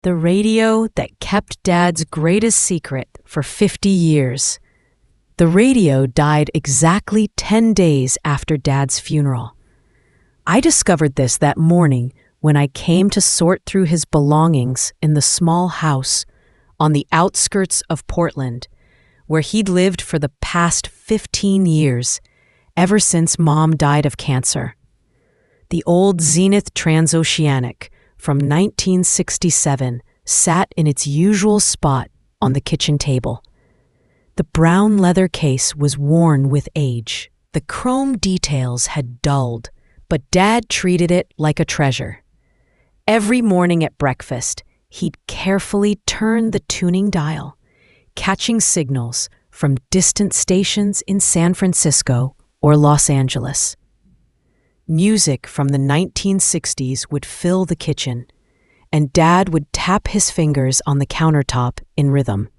The radio that kept Dad's greatest secret for 50 years. The radio died exactly 10 days after Dad's funeral. I discovered this that morning when I came to sort through his belongings in the small house on the outskirts of Portland, where he'd lived for the past 15 years, ever since Mom died of cancer. The old Zenith Transoceanic from 1967 sat in its usual spot on the kitchen table. The brown leather case was worn with age. The chrome details had dulled, but Dad treated it like a treasure. Every morning at breakfast, he'd carefully turn the tuning dial, catching signals from distant stations in San Francisco or Los Angeles. Music from the 1960s would fill the kitchen, and Dad would tap his fingers on the countertop in rhythm.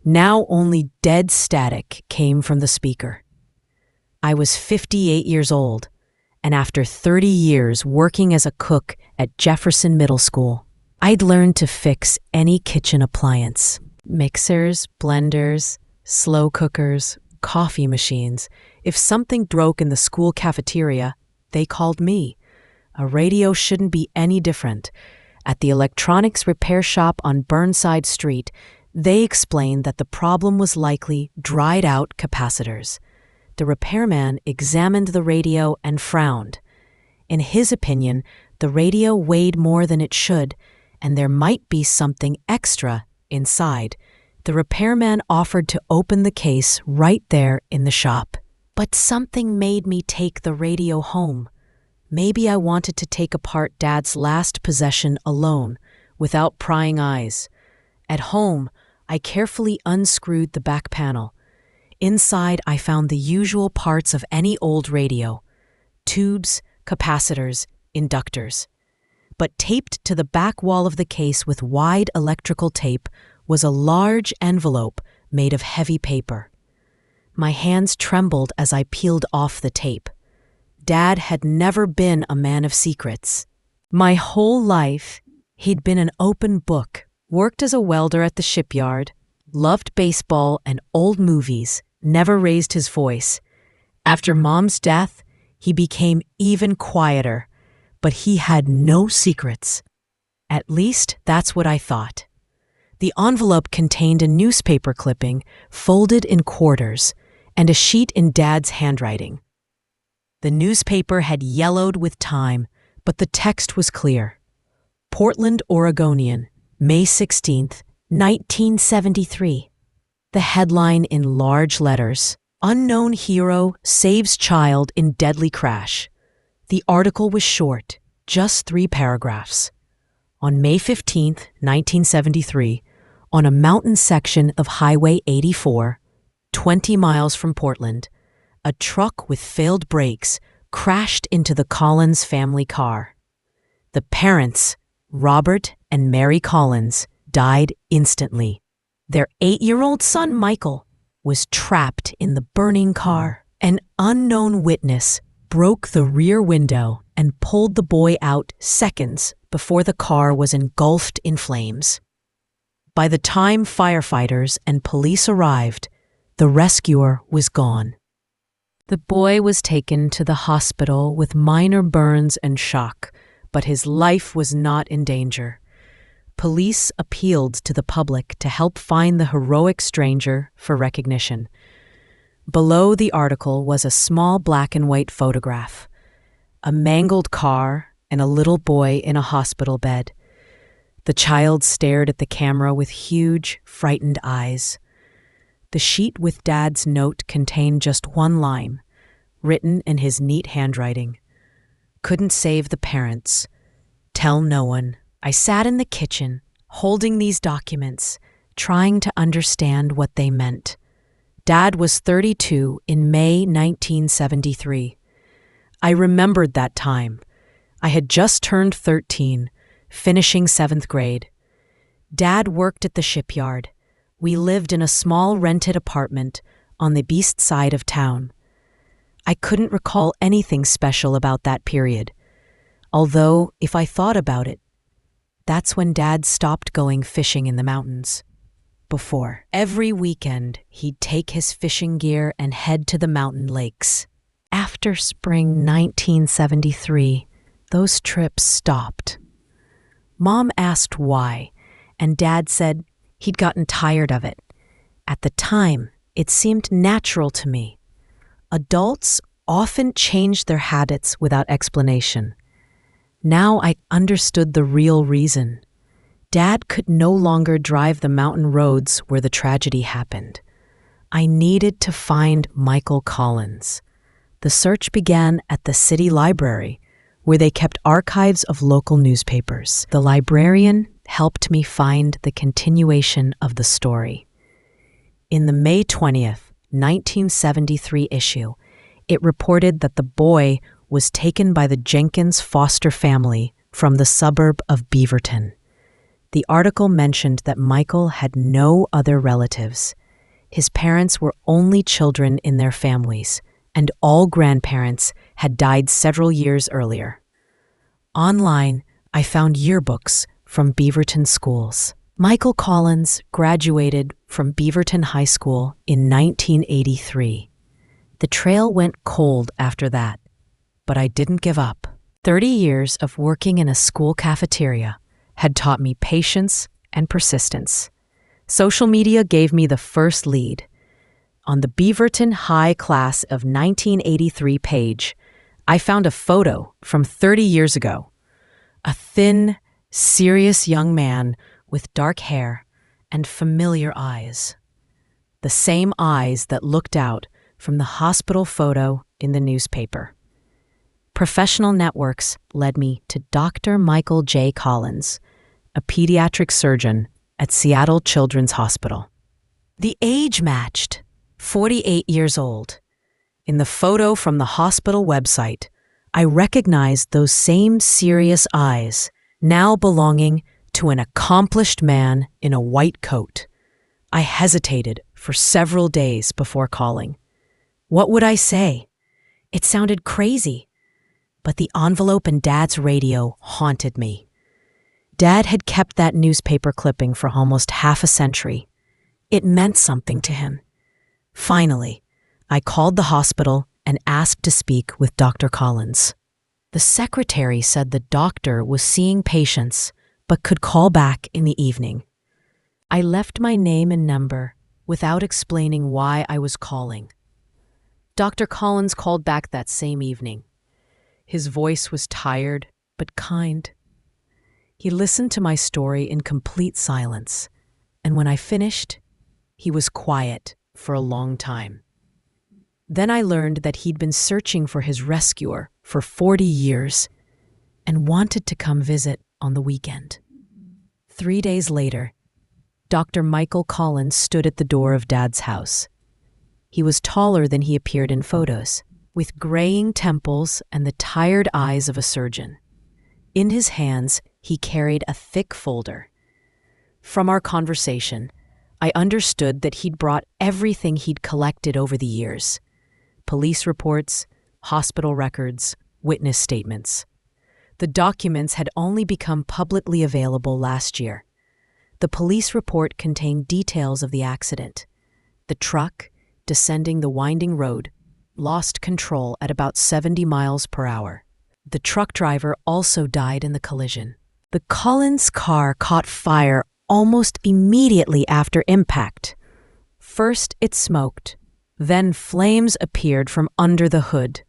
Now only dead static came from the speaker. I was 58 years old, and after 30 years working as a cook at Jefferson Middle School, I'd learned to fix any kitchen appliance. Mixers, blenders, slow cookers, coffee machines. If something broke in the school cafeteria, they called me. A radio shouldn't be any different. At the electronics repair shop on Burnside Street, they explained that the problem was likely dried-out capacitors. The repairman examined the radio and frowned. In his opinion, the radio weighed more than it should, and there might be something extra inside. The repairman offered to open the case right there in the shop. But something made me take the radio home. Maybe I wanted to take apart Dad's last possession alone, without prying eyes. At home, I carefully unscrewed the back panel. Inside, I found the usual parts of any old radio: tubes, capacitors, inductors. But taped to the back wall of the case with wide electrical tape was a large envelope made of heavy paper. My hands trembled as I peeled off the tape. Dad had never been a man of secrets. My whole life, he'd been an open book, worked as a welder at the shipyard, loved baseball and old movies, never raised his voice. After Mom's death, he became even quieter, but he had no secrets. At least that's what I thought. The envelope contained a newspaper clipping folded in quarters and a sheet in Dad's handwriting. The newspaper had yellowed with time, but the text was clear. Portland, Oregonian, May 16th, 1973. The headline in large letters: Unknown hero saves child in deadly crash. The article was short, just 3 paragraphs. On May 15th, 1973, on a mountain section of Highway 84, 20 miles from Portland, a truck with failed brakes crashed into the Collins family car. The parents, Robert and Mary Collins, died instantly. Their 8-year-old son, Michael, was trapped in the burning car. An unknown witness broke the rear window and pulled the boy out seconds before the car was engulfed in flames. By the time firefighters and police arrived, the rescuer was gone. The boy was taken to the hospital with minor burns and shock, but his life was not in danger. Police appealed to the public to help find the heroic stranger for recognition. Below the article was a small black and white photograph, a mangled car and a little boy in a hospital bed. The child stared at the camera with huge, frightened eyes. The sheet with Dad's note contained just one line, written in his neat handwriting. Couldn't save the parents. Tell no one. I sat in the kitchen, holding these documents, trying to understand what they meant. Dad was 32 in May 1973. I remembered that time. I had just turned 13, finishing 7th grade. Dad worked at the shipyard. We lived in a small rented apartment on the east side of town. I couldn't recall anything special about that period, although, if I thought about it, That's when Dad stopped going fishing in the mountains. Before, every weekend, he'd take his fishing gear and head to the mountain lakes. After spring 1973, those trips stopped. Mom asked why, and Dad said he'd gotten tired of it. At the time, it seemed natural to me. Adults often change their habits without explanation. Now I understood the real reason. Dad could no longer drive the mountain roads where the tragedy happened. I needed to find Michael Collins. The search began at the city library, where they kept archives of local newspapers. The librarian helped me find the continuation of the story. In the May 20th, 1973 issue, it reported that the boy was taken by the Jenkins foster family from the suburb of Beaverton. The article mentioned that Michael had no other relatives. His parents were only children in their families, and all grandparents had died several years earlier. Online, I found yearbooks from Beaverton schools. Michael Collins graduated from Beaverton High School in 1983. The trail went cold after that, but I didn't give up. 30 years of working in a school cafeteria had taught me patience and persistence. Social media gave me the first lead. On the Beaverton High Class of 1983 page, I found a photo from 30 years ago. A thin, serious young man with dark hair and familiar eyes. The same eyes that looked out from the hospital photo in the newspaper. Professional networks led me to Dr. Michael J. Collins, a pediatric surgeon at Seattle Children's Hospital. The age matched, 48 years old. In the photo from the hospital website, I recognized those same serious eyes, now belonging to an accomplished man in a white coat. I hesitated for several days before calling. What would I say? It sounded crazy, but the envelope in Dad's radio haunted me. Dad had kept that newspaper clipping for almost half a century. It meant something to him. Finally, I called the hospital and asked to speak with Dr. Collins. The secretary said the doctor was seeing patients but could call back in the evening. I left my name and number without explaining why I was calling. Dr. Collins called back that same evening. His voice was tired but kind. He listened to my story in complete silence, and when I finished, he was quiet for a long time. Then I learned that he'd been searching for his rescuer for 40 years and wanted to come visit on the weekend. 3 days later, Dr. Michael Collins stood at the door of Dad's house. He was taller than he appeared in photos, with graying temples and the tired eyes of a surgeon. In his hands, he carried a thick folder. From our conversation, I understood that he'd brought everything he'd collected over the years: police reports, hospital records, witness statements. The documents had only become publicly available last year. The police report contained details of the accident. The truck, descending the winding road, lost control at about 70 miles per hour. The truck driver also died in the collision. The Collins car caught fire almost immediately after impact. First it smoked, then flames appeared from under the hood.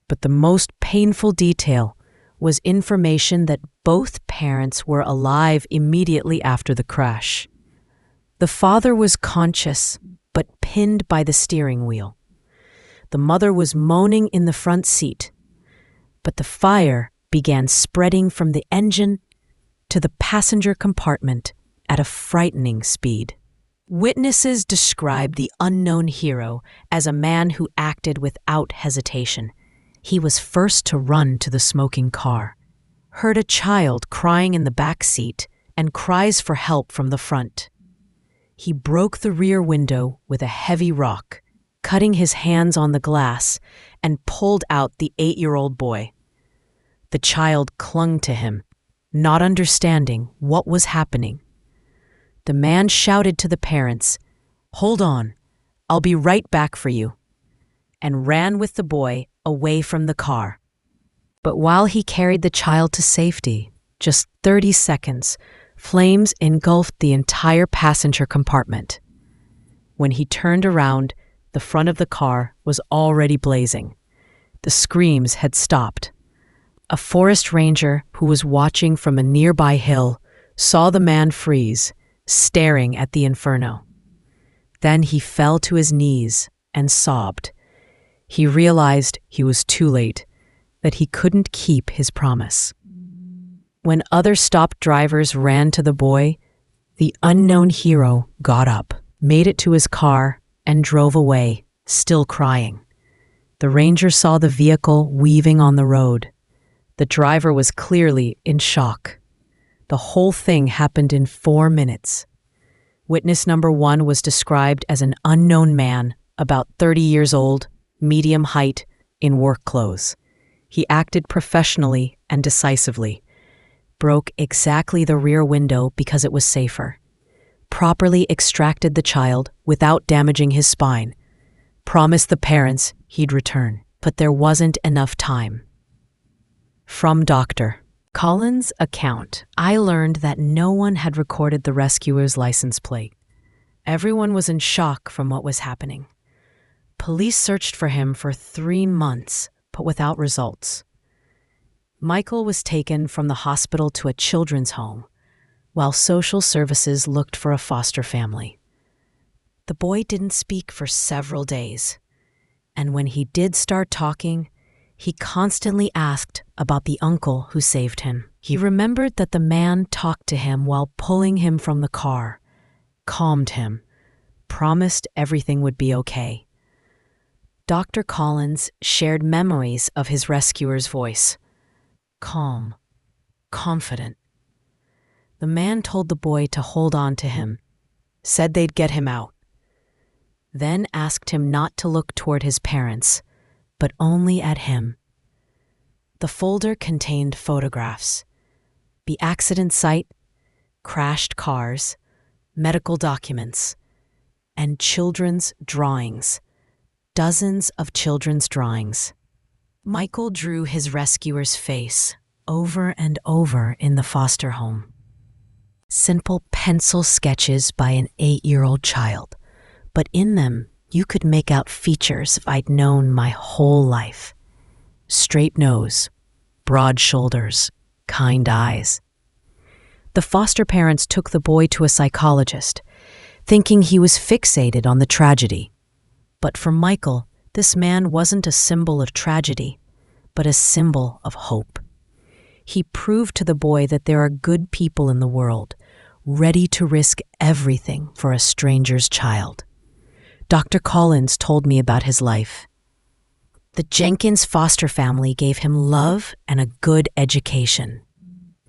But the most painful detail was information that both parents were alive immediately after the crash. The father was conscious, but pinned by the steering wheel. The mother was moaning in the front seat, but the fire began spreading from the engine to the passenger compartment at a frightening speed. Witnesses described the unknown hero as a man who acted without hesitation. He was first to run to the smoking car, heard a child crying in the back seat, and cries for help from the front. He broke the rear window with a heavy rock, cutting his hands on the glass, and pulled out the 8-year-old boy. The child clung to him, not understanding what was happening. The man shouted to the parents, "Hold on, I'll be right back for you," and ran with the boy away from the car. But while he carried the child to safety, just 30 seconds, flames engulfed the entire passenger compartment. When he turned around, the front of the car was already blazing. The screams had stopped. A forest ranger who was watching from a nearby hill saw the man freeze, staring at the inferno. Then he fell to his knees and sobbed. He realized he was too late, that he couldn't keep his promise. When other stopped drivers ran to the boy, the unknown hero got up, made it to his car, and drove away, still crying. The ranger saw the vehicle weaving on the road. The driver was clearly in shock. The whole thing happened in 4 minutes. Witness number 1 was described as an unknown man, about 30 years old, medium height, in work clothes. He acted professionally and decisively. Broke exactly the rear window because it was safer. Properly extracted the child without damaging his spine. Promised the parents he'd return, but there wasn't enough time. From Dr. Collins' account, I learned that no one had recorded the rescuer's license plate. Everyone was in shock from what was happening. Police searched for him for 3 months, but without results. Michael was taken from the hospital to a children's home, while social services looked for a foster family. The boy didn't speak for several days, and when he did start talking, he constantly asked about the uncle who saved him. He remembered that the man talked to him while pulling him from the car, calmed him, promised everything would be okay. Dr. Collins shared memories of his rescuer's voice. Calm, confident. The man told the boy to hold on to him, said they'd get him out, then asked him not to look toward his parents, but only at him. The folder contained photographs, the accident site, crashed cars, medical documents, and children's drawings, dozens of children's drawings. Michael drew his rescuer's face over and over in the foster home. Simple pencil sketches by an 8-year-old child, but in them you could make out features I'd known my whole life. Straight nose, broad shoulders, kind eyes. The foster parents took the boy to a psychologist, thinking he was fixated on the tragedy. But for Michael, this man wasn't a symbol of tragedy, but a symbol of hope. He proved to the boy that there are good people in the world, ready to risk everything for a stranger's child. Dr. Collins told me about his life. The Jenkins foster family gave him love and a good education.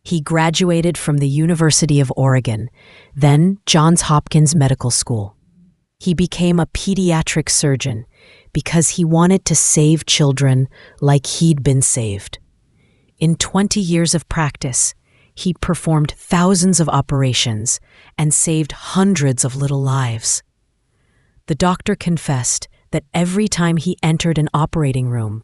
He graduated from the University of Oregon, then Johns Hopkins Medical School. He became a pediatric surgeon because he wanted to save children like he'd been saved. In 20 years of practice, he performed thousands of operations and saved hundreds of little lives. The doctor confessed that every time he entered an operating room,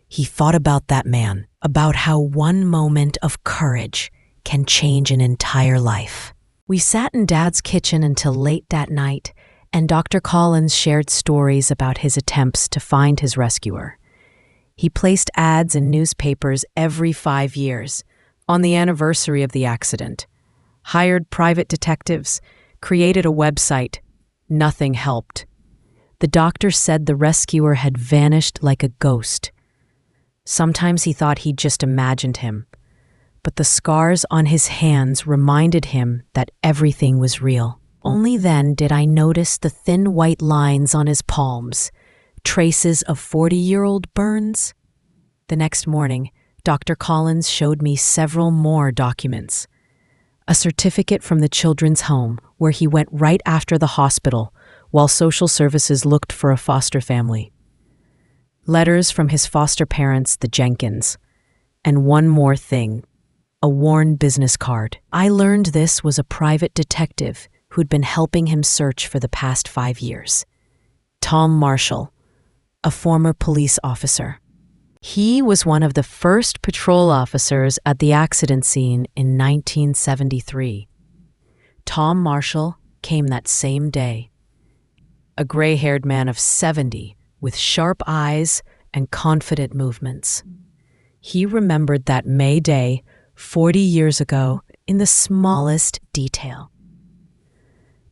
he thought about that man, about how one moment of courage can change an entire life. We sat in Dad's kitchen until late that night, and Dr. Collins shared stories about his attempts to find his rescuer. He placed ads in newspapers every 5 years, on the anniversary of the accident, hired private detectives, created a website. Nothing helped. The doctor said the rescuer had vanished like a ghost. Sometimes he thought he'd just imagined him, but the scars on his hands reminded him that everything was real. Only then did I notice the thin white lines on his palms, traces of 40-year-old burns. The next morning, Dr. Collins showed me several more documents. A certificate from the children's home, where he went right after the hospital while social services looked for a foster family. Letters from his foster parents, the Jenkins. And one more thing, a worn business card. I learned this was a private detective who'd been helping him search for the past 5 years. Tom Marshall, a former police officer. He was one of the first patrol officers at the accident scene in 1973. Tom Marshall came that same day. A gray-haired man of 70 with sharp eyes and confident movements. He remembered that May day 40 years ago in the smallest detail.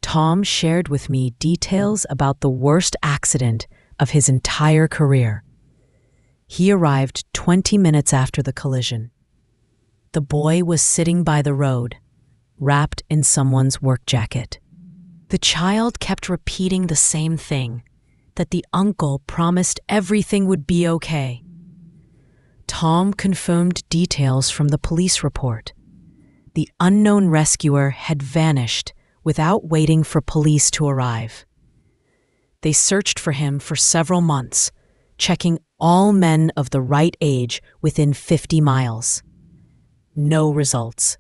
Tom shared with me details about the worst accident of his entire career. He arrived 20 minutes after the collision. The boy was sitting by the road, wrapped in someone's work jacket. The child kept repeating the same thing, that the uncle promised everything would be okay. Tom confirmed details from the police report. The unknown rescuer had vanished without waiting for police to arrive. They searched for him for several months, checking all men of the right age within 50 miles. No results.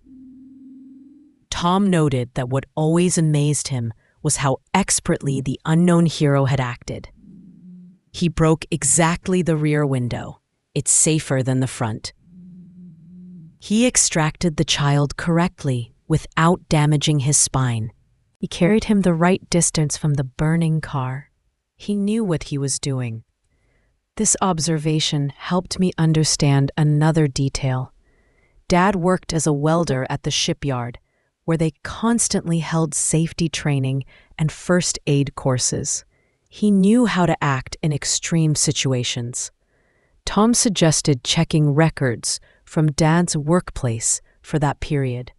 Tom noted that what always amazed him was how expertly the unknown hero had acted. He broke exactly the rear window. It's safer than the front. He extracted the child correctly without damaging his spine. He carried him the right distance from the burning car. He knew what he was doing. This observation helped me understand another detail. Dad worked as a welder at the shipyard, where they constantly held safety training and first aid courses. He knew how to act in extreme situations. Tom suggested checking records from Dad's workplace for that period.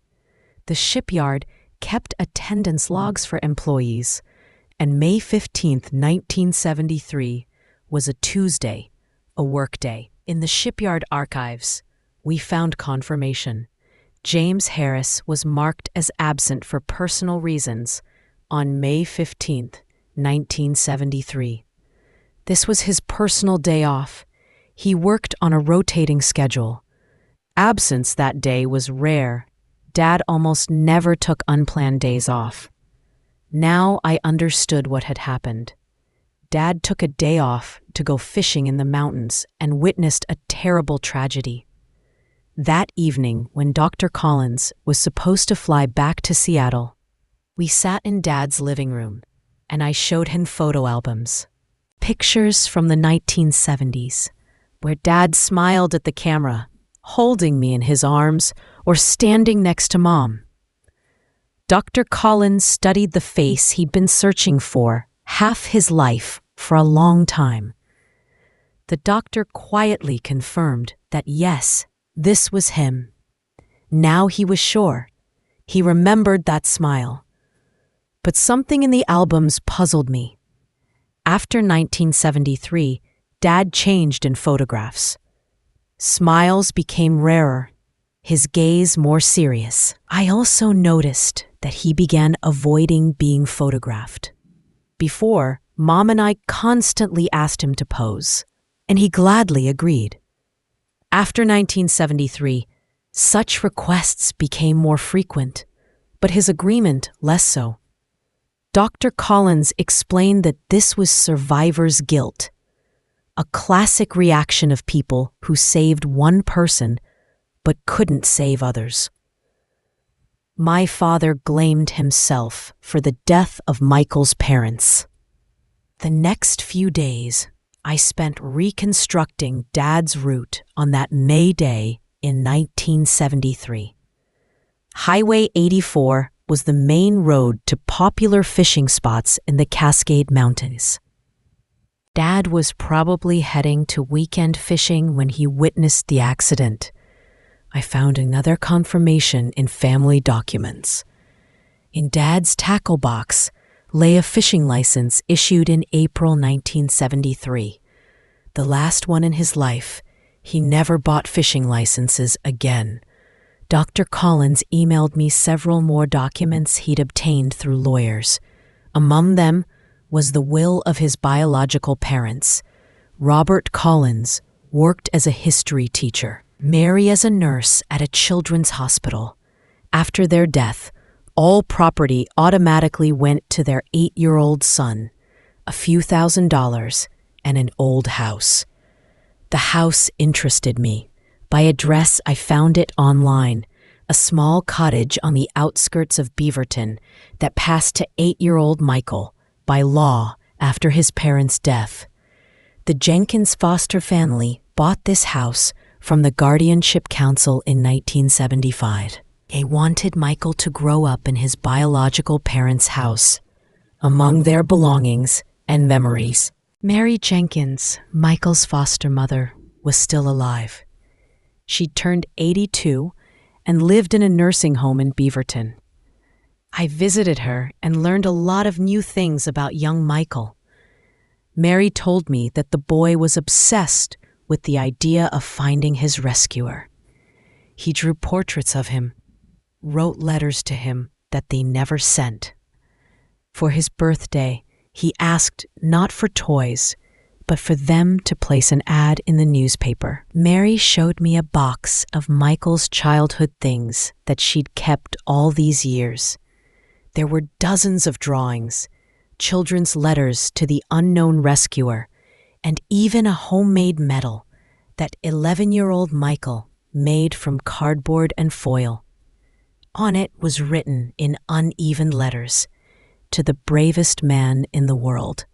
The shipyard kept attendance logs for employees, and May 15, 1973 was a Tuesday, a workday. In the shipyard archives, we found confirmation. James Harris was marked as absent for personal reasons on May 15, 1973. This was his personal day off. He worked on a rotating schedule. Absence that day was rare. Dad almost never took unplanned days off. Now I understood what had happened. Dad took a day off to go fishing in the mountains and witnessed a terrible tragedy. That evening, when Dr. Collins was supposed to fly back to Seattle, we sat in Dad's living room, and I showed him photo albums. Pictures from the 1970s, where Dad smiled at the camera, holding me in his arms or standing next to Mom. Dr. Collins studied the face he'd been searching for half his life for a long time. The doctor quietly confirmed that yes, this was him. Now he was sure. He remembered that smile. But something in the albums puzzled me. After 1973, Dad changed in photographs. Smiles became rarer, his gaze more serious. I also noticed that he began avoiding being photographed. Before, Mom and I constantly asked him to pose, and he gladly agreed. After 1973, such requests became more frequent, but his agreement less so. Dr. Collins explained that this was survivor's guilt, a classic reaction of people who saved one person but couldn't save others. My father blamed himself for the death of Michael's parents. The next few days, I spent reconstructing Dad's route on that May day in 1973. Highway 84 was the main road to popular fishing spots in the Cascade Mountains. Dad was probably heading to weekend fishing when he witnessed the accident. I found another confirmation in family documents. In Dad's tackle box lay a fishing license issued in April 1973. The last one in his life. He never bought fishing licenses again. Dr. Collins emailed me several more documents he'd obtained through lawyers. Among them was the will of his biological parents. Robert Collins worked as a history teacher. Mary as a nurse at a children's hospital. After their death, all property automatically went to their 8-year-old son, a few $1,000s, and an old house. The house interested me. By address, I found it online, a small cottage on the outskirts of Beaverton that passed to 8-year-old Michael by law after his parents' death. The Jenkins foster family bought this house from the Guardianship Council in 1975. They wanted Michael to grow up in his biological parents' house, among their belongings and memories. Mary Jenkins, Michael's foster mother, was still alive. She'd turned 82 and lived in a nursing home in Beaverton. I visited her and learned a lot of new things about young Michael. Mary told me that the boy was obsessed with the idea of finding his rescuer. He drew portraits of him, wrote letters to him that they never sent. For his birthday, he asked not for toys, but for them to place an ad in the newspaper. Mary showed me a box of Michael's childhood things that she'd kept all these years. There were dozens of drawings, children's letters to the unknown rescuer, and even a homemade medal that 11-year-old Michael made from cardboard and foil. On it was written in uneven letters, "To the bravest man in the world."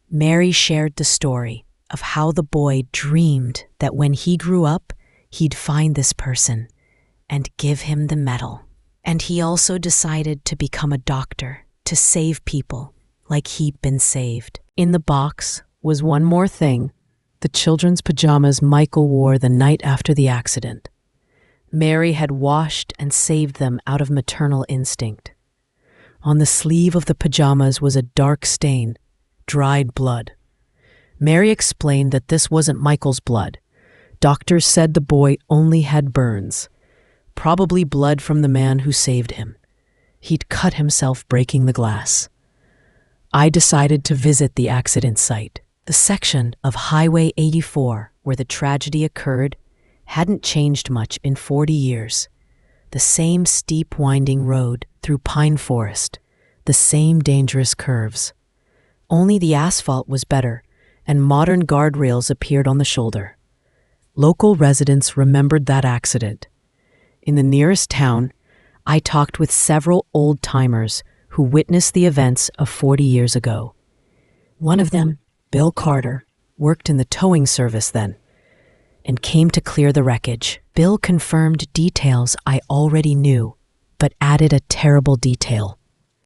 Mary shared the story of how the boy dreamed that when he grew up, he'd find this person and give him the medal. And he also decided to become a doctor to save people like he'd been saved. In the box was one more thing: the children's pajamas Michael wore the night after the accident. Mary had washed and saved them out of maternal instinct. On the sleeve of the pajamas was a dark stain, dried blood. Mary explained that this wasn't Michael's blood. Doctors said the boy only had burns, probably blood from the man who saved him. He'd cut himself breaking the glass. I decided to visit the accident site. The section of Highway 84 where the tragedy occurred hadn't changed much in 40 years. The same steep winding road through pine forest, the same dangerous curves. Only the asphalt was better, and modern guardrails appeared on the shoulder. Local residents remembered that accident. In the nearest town, I talked with several old-timers who witnessed the events of 40 years ago. One of them, Bill Carter, worked in the towing service then and came to clear the wreckage. Bill confirmed details I already knew, but added a terrible detail.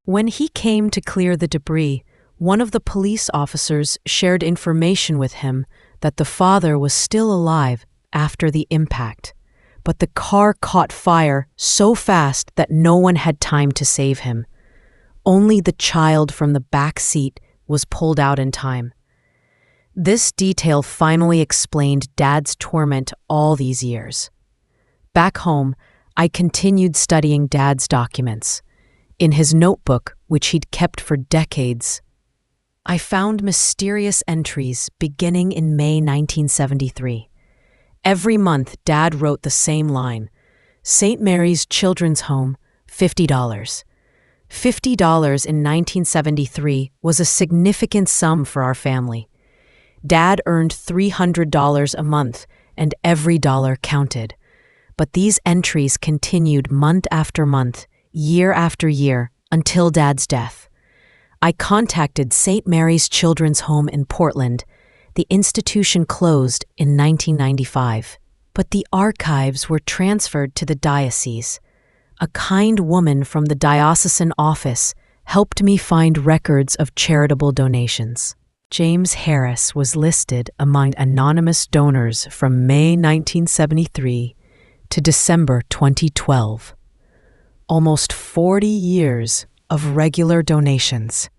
When he came to clear the debris, one of the police officers shared information with him that the father was still alive after the impact, but the car caught fire so fast that no one had time to save him. Only the child from the back seat was pulled out in time. This detail finally explained Dad's torment all these years. Back home, I continued studying Dad's documents. In his notebook, which he'd kept for decades, I found mysterious entries beginning in May 1973. Every month, Dad wrote the same line: St. Mary's Children's Home, $50. $50 in 1973 was a significant sum for our family. Dad earned $300 a month, and every dollar counted. But these entries continued month after month, year after year, until Dad's death. I contacted St. Mary's Children's Home in Portland. The institution closed in 1995, but the archives were transferred to the diocese. A kind woman from the diocesan office helped me find records of charitable donations. James Harris was listed among anonymous donors from May 1973 to December 2012. Almost 40 years of regular donations.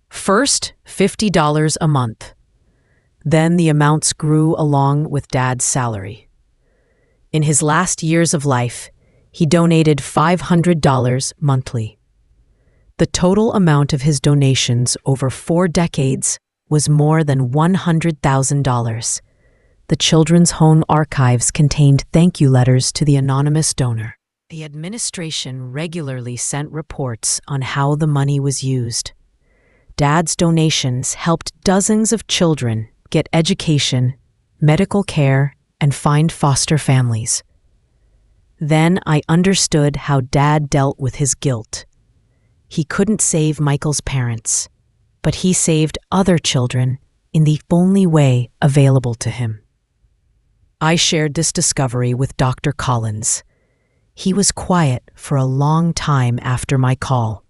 First, $50 a month. Then the amounts grew along with Dad's salary. In his last years of life, he donated $500 monthly. The total amount of his donations over 4 decades was more than $100,000. the children's home archives contained thank you letters to the anonymous donor. The administration regularly sent reports on how the money was used. Dad's donations helped dozens of children get education, medical care, and find foster families. Then I understood how Dad dealt with his guilt. He couldn't save Michael's parents, but he saved other children in the only way available to him. I shared this discovery with Dr. Collins. He was quiet for a long time after my call.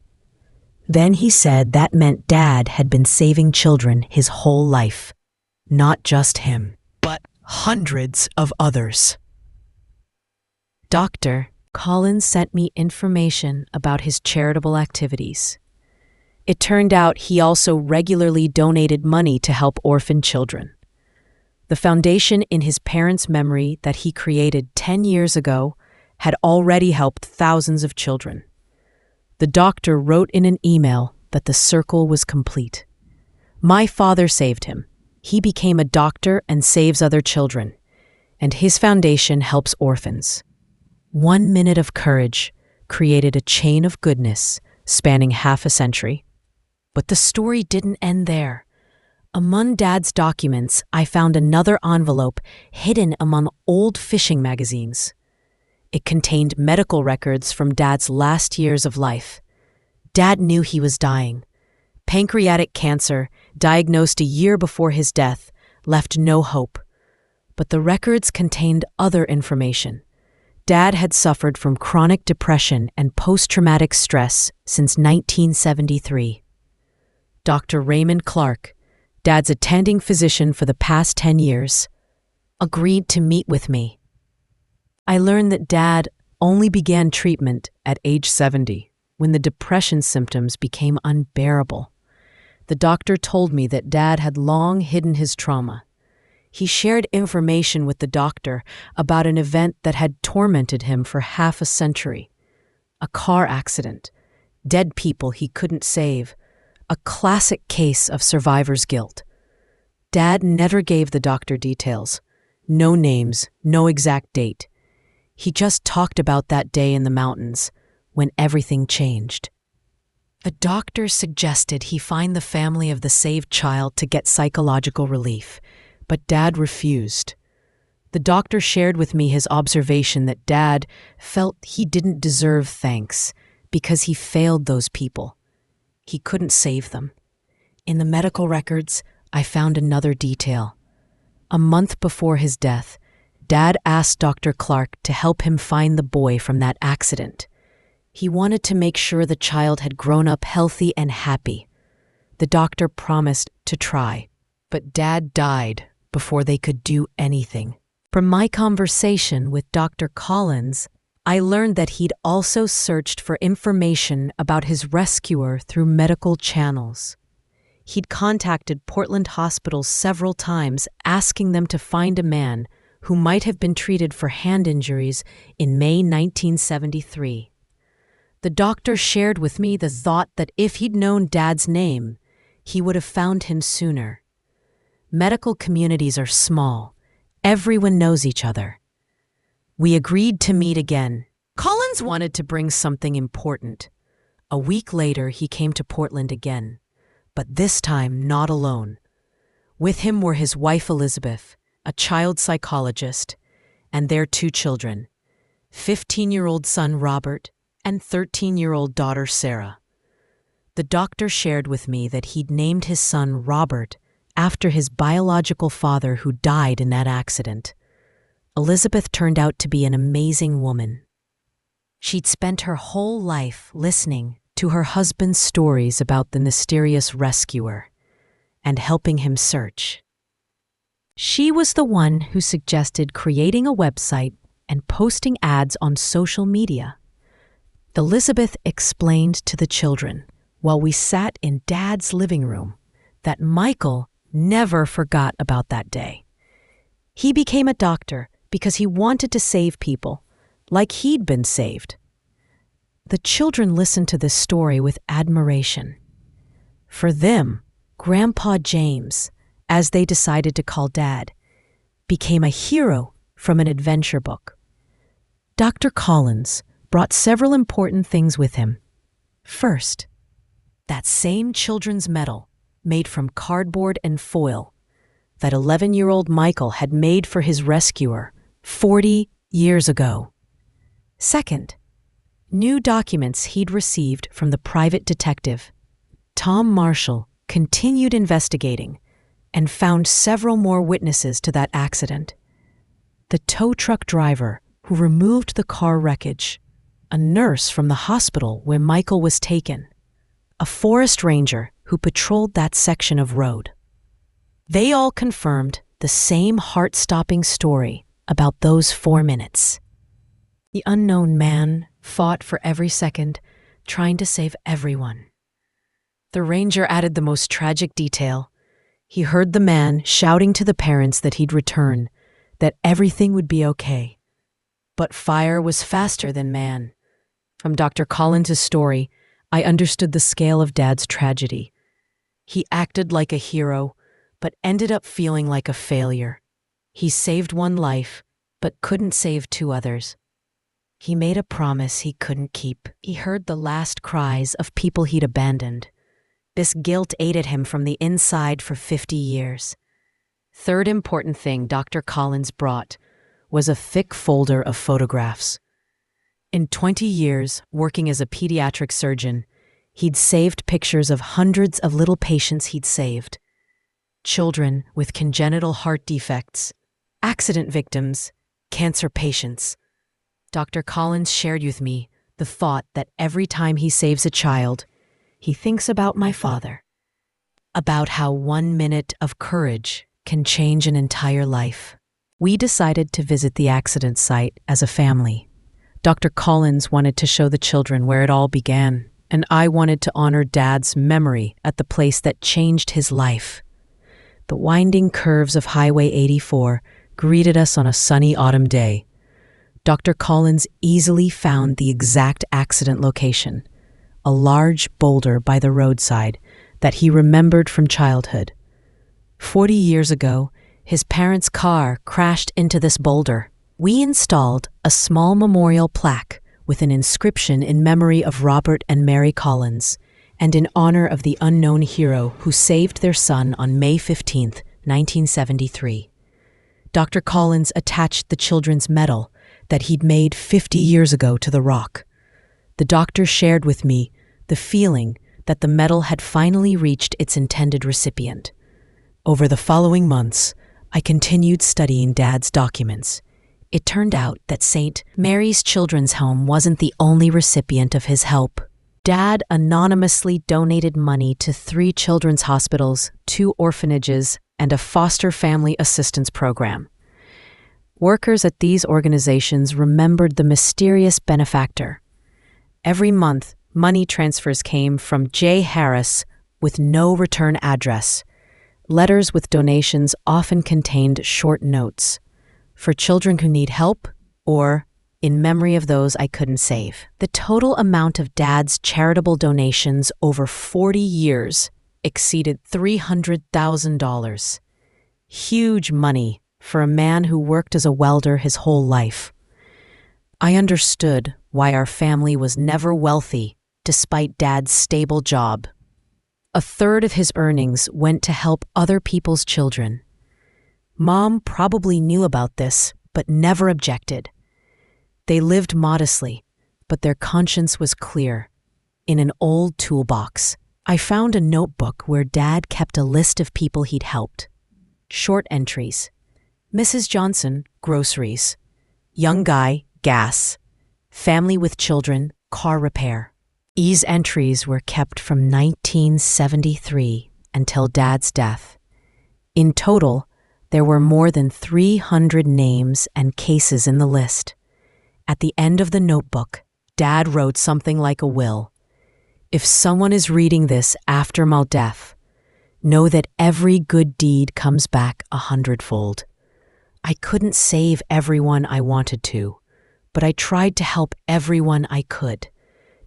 Then he said that meant Dad had been saving children his whole life. Not just him, but hundreds of others. Dr. Collins sent me information about his charitable activities. It turned out he also regularly donated money to help orphan children. The foundation in his parents' memory that he created 10 years ago had already helped thousands of children. The doctor wrote in an email that the circle was complete. My father saved him. He became a doctor and saves other children, and his foundation helps orphans. 1 minute of courage created a chain of goodness spanning half a century. But the story didn't end there. Among Dad's documents, I found another envelope hidden among old fishing magazines. It contained medical records from Dad's last years of life. Dad knew he was dying. Pancreatic cancer, diagnosed a year before his death, left no hope. But the records contained other information. Dad had suffered from chronic depression and post-traumatic stress since 1973. Dr. Raymond Clark, Dad's attending physician for the past 10 years, agreed to meet with me. I learned that Dad only began treatment at age 70, when the depression symptoms became unbearable. The doctor told me that Dad had long hidden his trauma. He shared information with the doctor about an event that had tormented him for half a century. A car accident, dead people he couldn't save, a classic case of survivor's guilt. Dad never gave the doctor details. No names, no exact date. He just talked about that day in the mountains, when everything changed. The doctor suggested he find the family of the saved child to get psychological relief, but Dad refused. The doctor shared with me his observation that Dad felt he didn't deserve thanks because he failed those people. He couldn't save them. In the medical records, I found another detail. A month before his death, Dad asked Dr. Clark to help him find the boy from that accident. He wanted to make sure the child had grown up healthy and happy. The doctor promised to try, but Dad died before they could do anything. From my conversation with Dr. Collins, I learned that he'd also searched for information about his rescuer through medical channels. He'd contacted Portland hospitals several times, asking them to find a man who might have been treated for hand injuries in May 1973. The doctor shared with me the thought that if he'd known Dad's name, he would have found him sooner. Medical communities are small. Everyone knows each other. We agreed to meet again. Collins wanted to bring something important. A week later, he came to Portland again, but this time not alone. With him were his wife Elizabeth, a child psychologist, and their 2 children, 15-year-old son Robert and 13-year-old daughter Sarah. The doctor shared with me that he'd named his son Robert after his biological father who died in that accident. Elizabeth turned out to be an amazing woman. She'd spent her whole life listening to her husband's stories about the mysterious rescuer and helping him search. She was the one who suggested creating a website and posting ads on social media. Elizabeth explained to the children while we sat in Dad's living room that Michael never forgot about that day. He became a doctor because he wanted to save people, like he'd been saved. The children listened to this story with admiration. For them, Grandpa James, as they decided to call Dad, became a hero from an adventure book. Dr. Collins brought several important things with him. First, that same children's medal made from cardboard and foil that 11-year-old Michael had made for his rescuer 40 years ago. Second, new documents he'd received from the private detective. Tom Marshall continued investigating and found several more witnesses to that accident. The tow truck driver who removed the car wreckage, a nurse from the hospital where Michael was taken, a forest ranger who patrolled that section of road. They all confirmed the same heart-stopping story about those 4 minutes. The unknown man fought for every second, trying to save everyone. The ranger added the most tragic detail. He heard the man shouting to the parents that he'd return, that everything would be okay. But fire was faster than man. From Dr. Collins' story, I understood the scale of Dad's tragedy. He acted like a hero, but ended up feeling like a failure. He saved one life, but couldn't save 2 others. He made a promise he couldn't keep. He heard the last cries of people he'd abandoned. This guilt ate at him from the inside for 50 years. Third important thing Dr. Collins brought was a thick folder of photographs. In 20 years, working as a pediatric surgeon, he'd saved pictures of hundreds of little patients he'd saved. Children with congenital heart defects, accident victims, cancer patients. Dr. Collins shared with me the thought that every time he saves a child, he thinks about my father, about how 1 minute of courage can change an entire life. We decided to visit the accident site as a family. Dr. Collins wanted to show the children where it all began, and I wanted to honor Dad's memory at the place that changed his life. The winding curves of Highway 84 greeted us on a sunny autumn day. Dr. Collins easily found the exact accident location, a large boulder by the roadside that he remembered from childhood. 40 years ago, his parents' car crashed into this boulder. We installed a small memorial plaque with an inscription in memory of Robert and Mary Collins and in honor of the unknown hero who saved their son on May 15, 1973. Dr. Collins attached the children's medal that he'd made 50 years ago to the rock. The doctor shared with me the feeling that the medal had finally reached its intended recipient. Over the following months, I continued studying Dad's documents. It turned out that St. Mary's Children's Home wasn't the only recipient of his help. Dad anonymously donated money to 3 children's hospitals, 2 orphanages, and a foster family assistance program. Workers at these organizations remembered the mysterious benefactor. Every month, money transfers came from J. Harris with no return address. Letters with donations often contained short notes, for children who need help or in memory of those I couldn't save. The total amount of Dad's charitable donations over 40 years exceeded $300,000. Huge money for a man who worked as a welder his whole life. I understood why our family was never wealthy despite Dad's stable job. A third of his earnings went to help other people's children. Mom probably knew about this, but never objected. They lived modestly, but their conscience was clear. In an old toolbox, I found a notebook where Dad kept a list of people he'd helped. Short entries. Mrs. Johnson, groceries. Young guy, gas. Family with children, car repair. These entries were kept from 1973 until Dad's death. In total, there were more than 300 names and cases in the list. At the end of the notebook, Dad wrote something like a will. If someone is reading this after my death, know that every good deed comes back 100-fold. I couldn't save everyone I wanted to, but I tried to help everyone I could.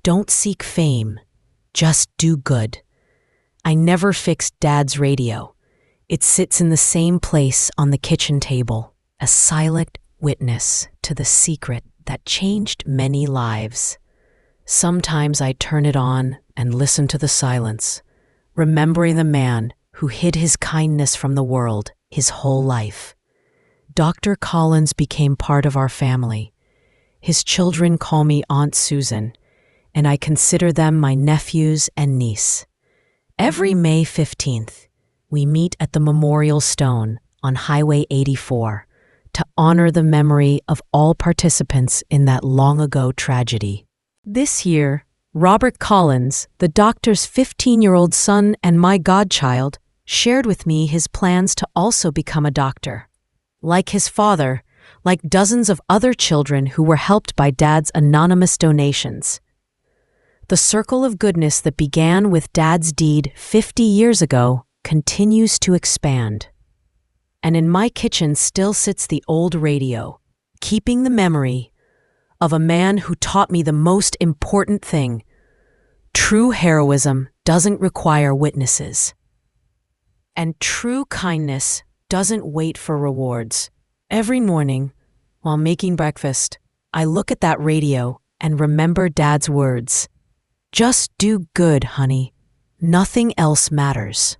Don't seek fame, just do good. I never fixed Dad's radio. It sits in the same place on the kitchen table. a silent witness to the secret that changed many lives. Sometimes I turn it on and listen to the silence, remembering the man who hid his kindness from the world his whole life. Dr. Collins became part of our family. His children call me Aunt Susan, and I consider them my nephews and niece. Every May 15th, we meet at the Memorial Stone on Highway 84 to honor the memory of all participants in that long-ago tragedy. This year, Robert Collins, the doctor's 15-year-old son and my godchild, shared with me his plans to also become a doctor. Like his father, like dozens of other children who were helped by Dad's anonymous donations. The circle of goodness that began with Dad's deed 50 years ago continues to expand. And in my kitchen still sits the old radio, keeping the memory of a man who taught me the most important thing. True heroism doesn't require witnesses. And true kindness doesn't wait for rewards. Every morning, while making breakfast, I look at that radio and remember Dad's words. Just do good, honey. Nothing else matters.